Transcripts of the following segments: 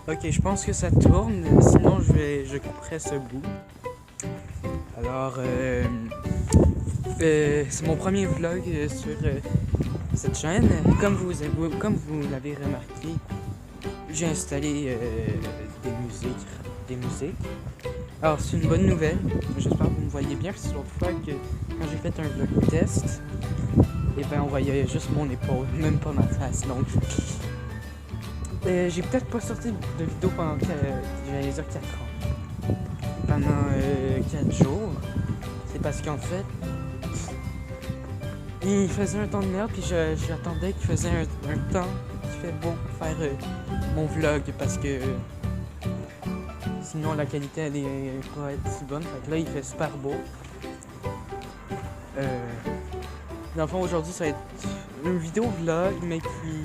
Ok, je pense que ça tourne, sinon je couperai ce bout. Alors, c'est mon premier vlog sur cette chaîne. Comme vous l'avez remarqué, j'ai installé des musiques. Alors, c'est une bonne nouvelle. J'espère que vous me voyez bien, parce que l'autre fois que quand j'ai fait un vlog test, et ben on voyait juste mon épaule, même pas ma face. Donc, j'ai peut-être pas sorti de vidéo pendant, j'allais dire 4 ans. Pendant 4 jours. C'est parce qu'en fait, il faisait un temps de merde, puis j'attendais qu'il faisait un temps qui fait bon pour faire mon vlog, parce que sinon la qualité elle est pas être si bonne. Fait que là il fait super beau. Dans le fond aujourd'hui ça va être une vidéo vlog, mais qui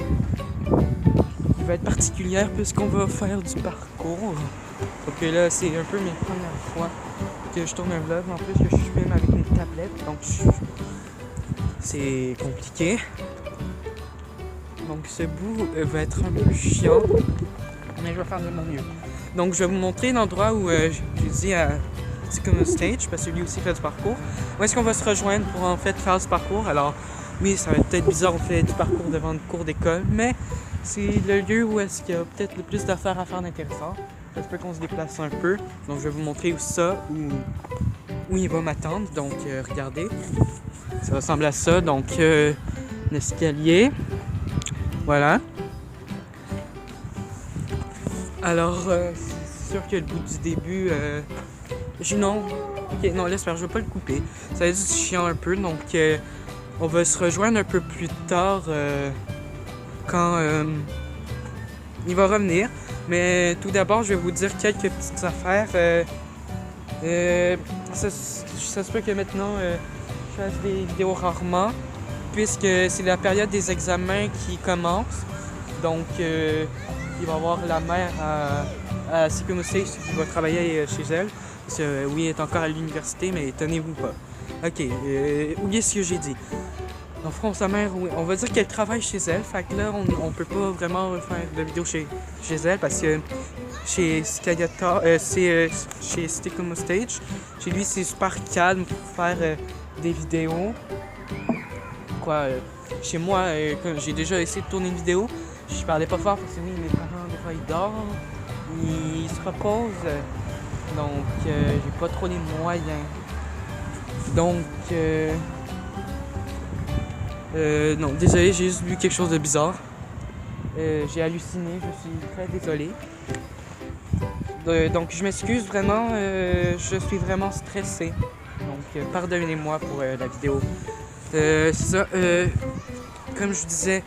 va être particulière puisqu'on va faire du parcours. Donc là c'est un peu mes premières fois que je tourne un vlog, en plus que je filme avec une tablette, donc c'est compliqué. Donc ce bout va être un peu chiant, mais je vais faire de mon mieux. Donc je vais vous montrer l'endroit où j'ai dit à Sycamore Stage, parce que lui aussi fait du parcours. Où est-ce qu'on va se rejoindre pour en fait faire du parcours? Alors oui, ça va être peut-être bizarre, on fait du parcours devant une cour d'école, mais c'est le lieu où est-ce qu'il y a peut-être le plus d'affaires à faire d'intéressant. Ça se peut qu'on se déplace un peu, donc je vais vous montrer où il va m'attendre. Donc regardez, ça ressemble à ça, donc l'escalier, voilà. Alors c'est sûr que le bout du début, non, ok, non laisse faire, je vais pas le couper, ça va être chiant un peu, donc on va se rejoindre un peu plus tard quand il va revenir. Mais tout d'abord, je vais vous dire quelques petites affaires. Ça se peut que maintenant, je fasse des vidéos rarement, puisque c'est la période des examens qui commence. Donc, il va y avoir la mère à Sycamore Stage qui va travailler chez elle. Parce que, oui, elle est encore à l'université, mais tenez-vous pas. Ok, oubliez ce que j'ai dit. En France, sa mère, oui, on va dire qu'elle travaille chez elle, fait que là, on peut pas vraiment faire de vidéos chez elle, parce que chez chez Sycamore Stage, chez lui, c'est super calme pour faire des vidéos. Chez moi, quand j'ai déjà essayé de tourner une vidéo, je parlais pas fort parce que oui, mes parents, des fois, ils dorment, ils se reposent, donc j'ai pas trop les moyens. Donc, non, désolé, j'ai juste vu quelque chose de bizarre. J'ai halluciné, je suis très désolé. Donc je m'excuse vraiment, je suis vraiment stressé. Donc pardonnez-moi pour la vidéo. C'est ça, comme je disais,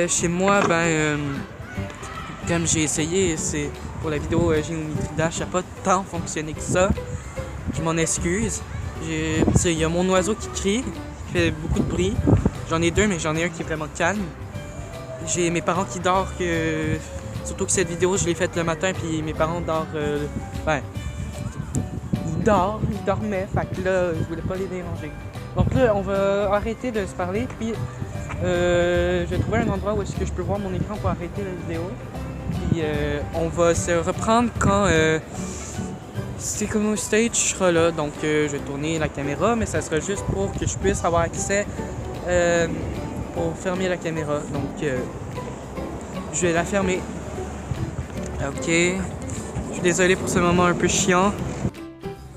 chez moi, comme j'ai essayé, c'est pour la vidéo géométrie dash, ça n'a pas tant fonctionné que ça. Je m'en excuse. Il y a mon oiseau qui crie, qui fait beaucoup de bruit. J'en ai deux, mais j'en ai un qui est vraiment calme. J'ai mes parents qui dorment, surtout que cette vidéo, je l'ai faite le matin, puis mes parents dorment, ils dormaient, fait que là, je voulais pas les déranger. Donc là, on va arrêter de se parler, puis je vais trouver un endroit où est-ce que je peux voir mon écran pour arrêter la vidéo. Puis on va se reprendre quand Sycamore Stage sera là, donc je vais tourner la caméra, mais ça sera juste pour que je puisse avoir accès pour fermer la caméra. Donc je vais la fermer. Ok. Je suis désolé pour ce moment un peu chiant.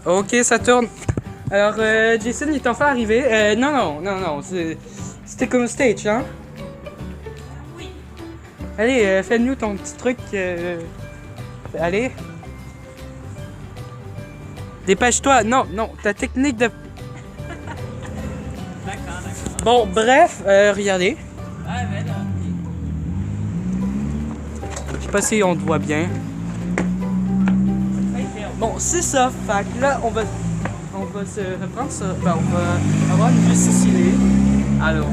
Ok, ça tourne. Alors Jason il est enfin arrivé. Non, c'est Sycamore Stage, hein? Oui. Allez, fais-nous ton petit truc. Allez. Dépêche-toi. Non, ta technique de... D'accord. Bon, bref, regardez. Ah, ben non. Je sais pas si on te voit bien. Bon, c'est ça. Fait que là, on va se reprendre ça. On va avoir une vue Sicilée. Alors.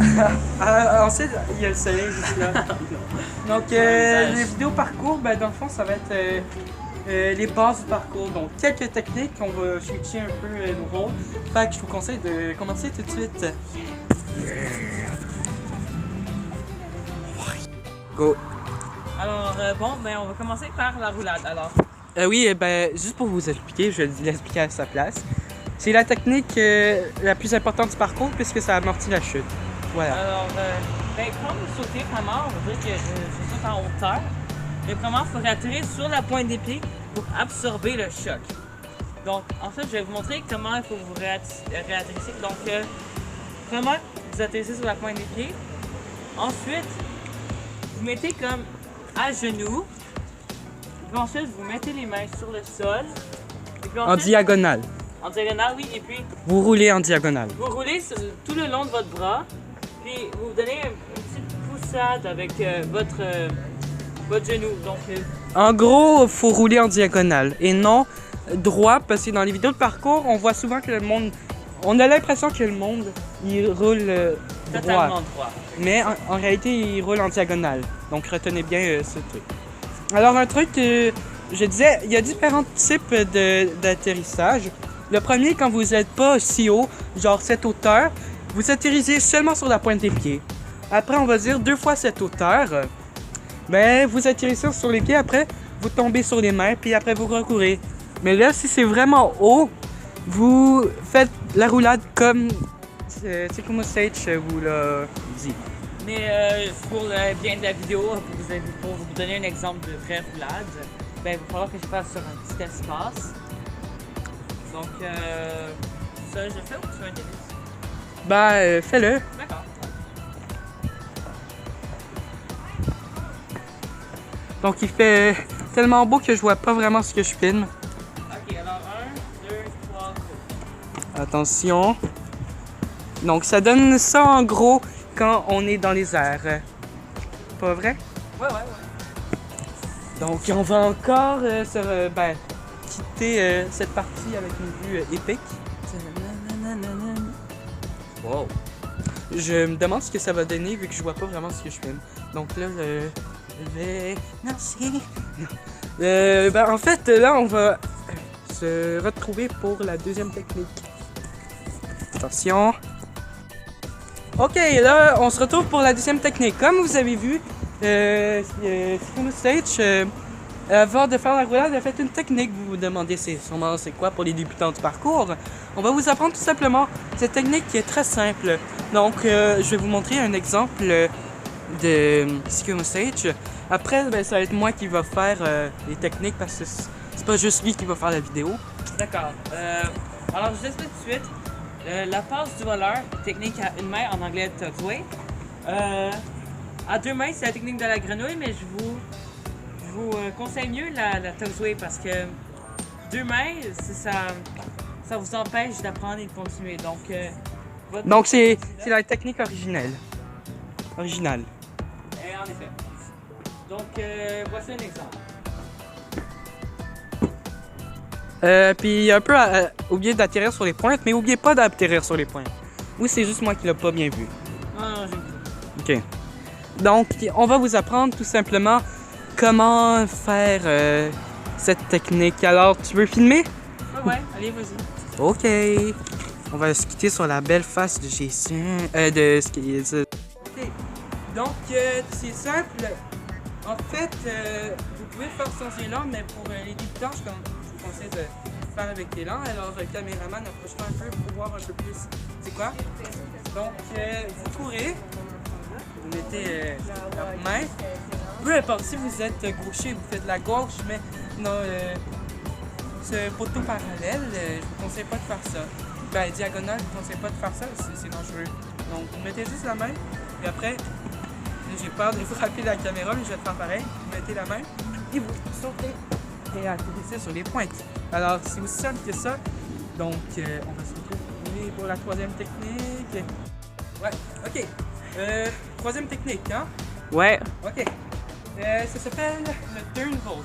Ensuite, il y a le soleil juste là. Donc, les vidéos parcours, dans le fond, ça va être les bases du parcours. Donc, quelques techniques, on va switcher un peu nos rôles. Fait que je vous conseille de commencer tout de suite. Go. Alors, bon, ben, on va commencer par la roulade, alors. Oui, ben, juste pour vous expliquer, je vais l'expliquer à sa place. C'est la technique la plus importante du parcours puisque ça amortit la chute. Voilà. Alors, ben, quand vous sautez vraiment, on va dire que je saute en hauteur. Mais vraiment, il faut atterrir sur la pointe des pieds pour absorber le choc. Donc, en fait, je vais vous montrer comment il faut vous réatterrisser. Donc, vraiment, vous atterrissez sur la pointe des pieds. Ensuite, vous mettez comme à genoux. Puis ensuite, vous mettez les mains sur le sol. Et puis ensuite, En diagonale. en diagonale, oui. Et puis, Vous roulez en diagonale. vous roulez tout le long de votre bras. Puis, vous vous donnez une petite poussade avec votre genou. Donc, En gros, faut rouler en diagonale et non droit parce que dans les vidéos de parcours, on voit souvent que le monde... On a l'impression que le monde, il roule droit. totalement droit. Mais en réalité, il roule en diagonale. Donc retenez bien ce truc. Alors un truc que je disais, il y a différents types d'atterrissage. Le premier, quand vous n'êtes pas si haut, genre cette hauteur, vous atterrissez seulement sur la pointe des pieds. Après, on va dire 2 fois cette hauteur. Ben, vous atterrissez sur les pieds, après, vous tombez sur les mains, puis après, vous recourez. Mais là, si c'est vraiment haut, vous faites la roulade comme Tsukumo Stage vous l'a dit. Mais pour le bien de la vidéo, pour vous donner un exemple de vraie roulade, ben, il va falloir que je fasse sur un petit espace. Donc, ça, je fais ou tu fais un tennis? Ben, fais-le. D'accord. Donc, il fait tellement beau que je vois pas vraiment ce que je filme. Ok, alors 1, 2, 3, go. Attention. Donc, ça donne ça en gros quand on est dans les airs. Pas vrai? Ouais. Donc, on va encore quitter cette partie avec une vue épique. Wow. Je me demande ce que ça va donner vu que je vois pas vraiment ce que je filme. Donc là, je vais... Merci. En fait, là, on va se retrouver pour la deuxième technique. Attention. Ok, là, on se retrouve pour la deuxième technique. Comme vous avez vu, Tsukumo Stage, avant de faire la roulade, elle a fait une technique. Vous vous demandez c'est quoi pour les débutants du parcours. On va vous apprendre tout simplement cette technique qui est très simple. Donc, je vais vous montrer un exemple de Tsukumo Stage. Après, ben, ça va être moi qui va faire les techniques parce que c'est pas juste lui qui va faire la vidéo. D'accord. Alors, je vous explique tout de suite. La passe du voleur, technique à une main, en anglais tugsway. À 2 mains, c'est la technique de la grenouille, mais je vous conseille mieux la tugsway parce que 2 mains, ça vous empêche d'apprendre et de continuer. Donc, c'est la technique originale. En effet. Donc, voici un exemple. Puis un peu oublier d'atterrir sur les pointes, mais oubliez pas d'atterrir sur les pointes. Ou c'est juste moi qui l'ai pas bien vu. Non, j'ai vu. Ok. Donc, on va vous apprendre tout simplement comment faire cette technique. Alors, tu veux filmer? Ouais, allez, vas-y. Ok. On va se quitter sur la belle face de Jason. Ok. Donc, c'est simple. En fait, vous pouvez le faire sans élan, mais pour les débutants, je vous conseille de faire avec l'élan. Alors, le caméraman, approche-toi un peu pour voir un peu plus. C'est quoi? Donc, vous courez. Vous mettez la main. Peu importe, si vous êtes gaucher, vous faites la gauche, mais non, ce poteau parallèle, je vous conseille pas de faire ça. Ben, diagonale, je vous conseille pas de faire ça, c'est dangereux. Donc, vous mettez juste la main, et après, j'ai peur de frapper la caméra, mais je vais le faire pareil. Vous mettez la main, et vous sautez, et atterrissez sur les pointes. Alors, c'est aussi simple que ça. Donc, on va se retrouver pour la troisième technique. Ouais, ok. Troisième technique, hein? Ouais. Ok. Ça s'appelle le turn vault.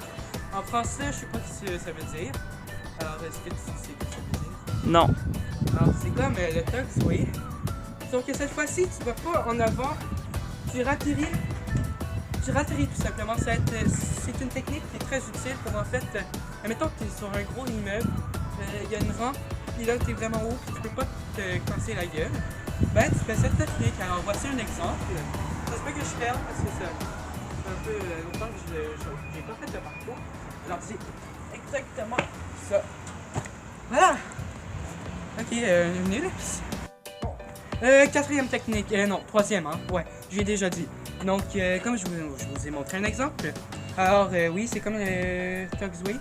En français, je sais pas ce que ça veut dire. Alors, est-ce que tu sais ce que ça veut dire? Non. Alors, c'est comme le tugsway. Sauf que cette fois-ci, tu vas pas en avant. Tu ratterris tout simplement. C'est une technique qui est très utile pour en fait. Admettons que tu es sur un gros immeuble, il y a une rampe, puis là tu es vraiment haut, puis tu peux pas te casser la gueule. Ben, tu fais cette technique. Alors, voici un exemple. Ça se peut que je perde parce que ça. un peu longtemps que j'ai pas fait de parcours. Alors c'est exactement ça. Voilà! Ok, venez là. Bon. Quatrième technique, non, troisième, hein, ouais, j'ai déjà dit. Donc, comme je vous ai montré un exemple, alors oui, c'est comme le Tugsway,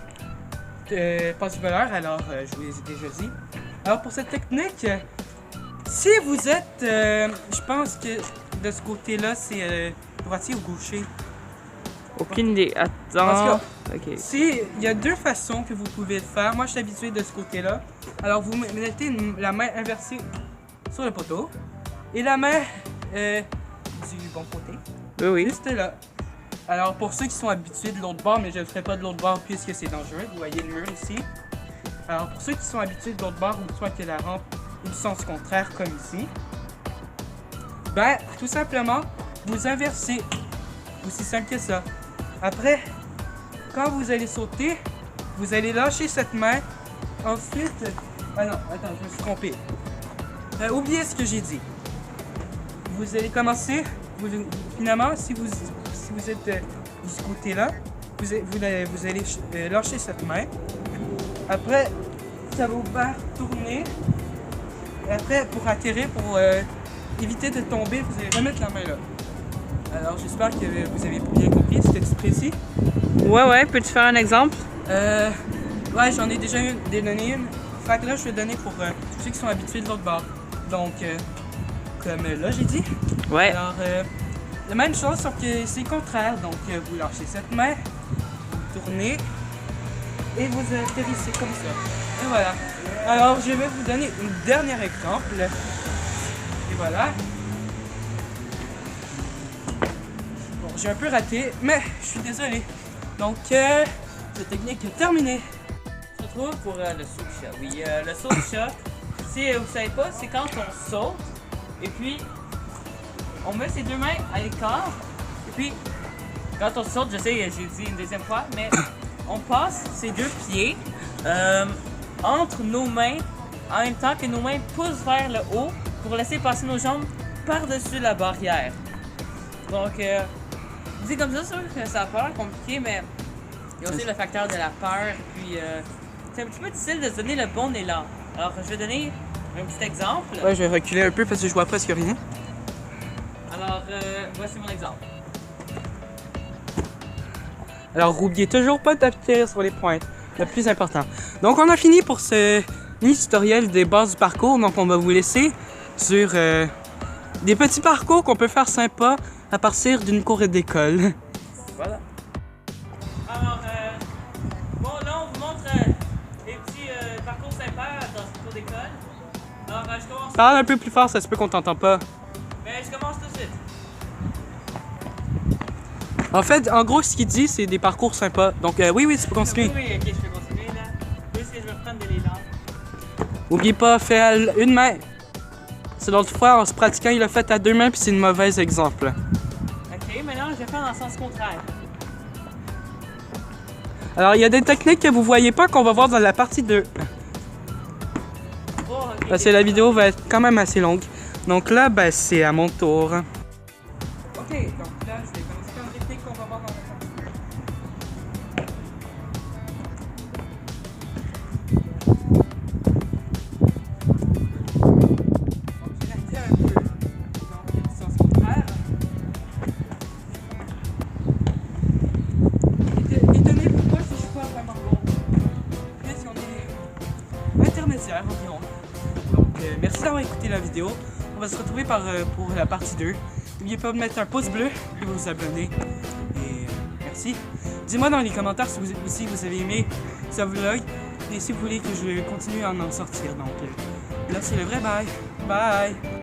passe du voleur, alors je vous ai déjà dit. Alors pour cette technique, si vous êtes, je pense que de ce côté-là, c'est droitier ou gaucher. Aucune idée. En Attends. tout cas, Ok. il y a deux façons que vous pouvez le faire. Moi, je suis habitué de ce côté-là. Alors, vous mettez la main inversée sur le poteau et la main du bon côté. Oui, oui. Juste là. Alors, pour ceux qui sont habitués de l'autre bord, mais je ne le ferai pas de l'autre bord puisque c'est dangereux. Vous voyez le mur ici. Alors, pour ceux qui sont habitués de l'autre bord, ou soit que la rampe est du sens contraire, comme ici, ben, tout simplement, vous inversez. Aussi simple que ça. Après, quand vous allez sauter, vous allez lâcher cette main. Ensuite... Ah non, attends, je me suis trompé. Oubliez ce que j'ai dit. Vous allez commencer... finalement, si vous êtes de ce côté-là, vous allez lâcher cette main. Après, ça va vous faire tourner. Et après, pour atterrir, pour éviter de tomber, vous allez remettre la main là. Alors, j'espère que vous avez bien compris. C'était précis. Ouais, peux-tu faire un exemple? Ouais, j'en ai déjà donné une. Fait que là, je vais donner pour ceux qui sont habitués de l'autre bord. Donc, comme là, j'ai dit. Ouais. Alors, la même chose, sauf que c'est le contraire. Donc, vous lâchez cette main, vous tournez et vous atterrissez comme ça. Et voilà. Alors, je vais vous donner un dernier exemple. Et voilà. Bon, j'ai un peu raté, mais je suis désolé. Donc, cette technique est terminée. On se retrouve pour le saut de chat. Oui, le saut de chat, si vous savez pas, c'est quand on saute et puis on met ses deux mains à l'écart et puis quand on saute, je sais, j'ai dit une deuxième fois, mais on passe ses deux pieds entre nos mains en même temps que nos mains poussent vers le haut pour laisser passer nos jambes par-dessus la barrière. Donc, dit comme ça, c'est sûr que ça a l'air compliqué, mais il y a aussi le facteur de la peur, puis c'est un petit peu difficile de se donner le bon élan. Alors, je vais donner un petit exemple. Ouais, je vais reculer un peu parce que je vois presque rien. Alors, voici mon exemple. Alors, n'oubliez toujours pas d'atterrir sur les pointes, le plus important. Donc, on a fini pour ce mini-tutoriel des bases du parcours. Donc, on va vous laisser sur des petits parcours qu'on peut faire sympa à partir d'une cour d'école. Voilà. Alors, bon, là, on vous montre des petits parcours sympas dans cette cour d'école. Alors, je commence. Parle un peu plus fort, ça se peut qu'on t'entend pas. Mais je commence tout de suite. En fait, en gros, ce qu'il dit, c'est des parcours sympas. Donc, oui, tu peux continuer. Oui, ok, je peux continuer là. Juste que je vais prendre de l'élan. N'oublie pas, fais une main. C'est l'autre fois, en se pratiquant, il l'a fait à deux mains, puis c'est un mauvais exemple. Ok, maintenant, je vais faire dans le sens contraire. Alors, il y a des techniques que vous voyez pas qu'on va voir dans la partie 2. Oh, ok. Parce que la vidéo va être quand même assez longue. Donc là, ben, c'est à mon tour. Ok, donc là, je vais commencer par une technique qu'on va voir dans la partie 2. Donc, je vais rester un peu dans le sens contraire. Étonné pourquoi je suis pas vraiment bon. Puisqu'on est intermédiaire environ. Donc, merci d'avoir écouté la vidéo. On va se retrouver pour la partie 2. N'oubliez pas de mettre un pouce bleu et de vous abonner. Et merci. Dis-moi dans les commentaires si vous avez aimé ce vlog et si vous voulez que je continue à en sortir. Donc là, c'est le vrai bye. Bye!